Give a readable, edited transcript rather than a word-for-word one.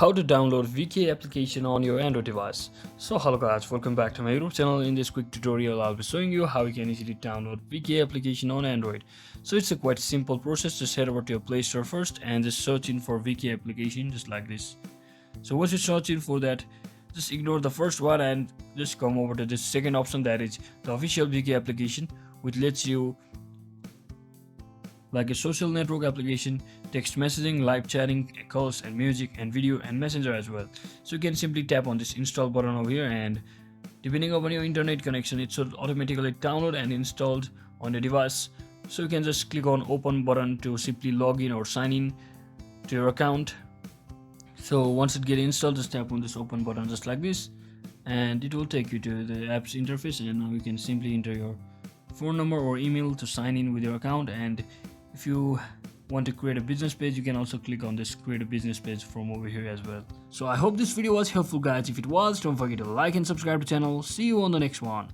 how to download VK application on your Android device. So hello guys, welcome back to my YouTube channel. In this quick tutorial I'll be showing you how you can easily download VK application on Android. So it's a quite simple process. Just head over to your Play Store first and just search in for VK application just like this. So once you search in for that, just ignore the first one and just come over to this second option, that is the official VK application, which lets you like a social network application, text messaging, live chatting, calls and music and video and messenger as well. So you can simply tap on this install button over here, and depending on your internet connection it should automatically download and installed on the device. So you can just click on open button to simply log in or sign in to your account. So once it gets installed, just tap on this open button just like this, and it will take you to the app's interface, and now you can simply enter your phone number or email to sign in with your account. And if you want to create a business page, you can also click on this create a business page from over here as well. So I hope this video was helpful guys. If it was, don't forget to like and subscribe to the channel. See you on the next one.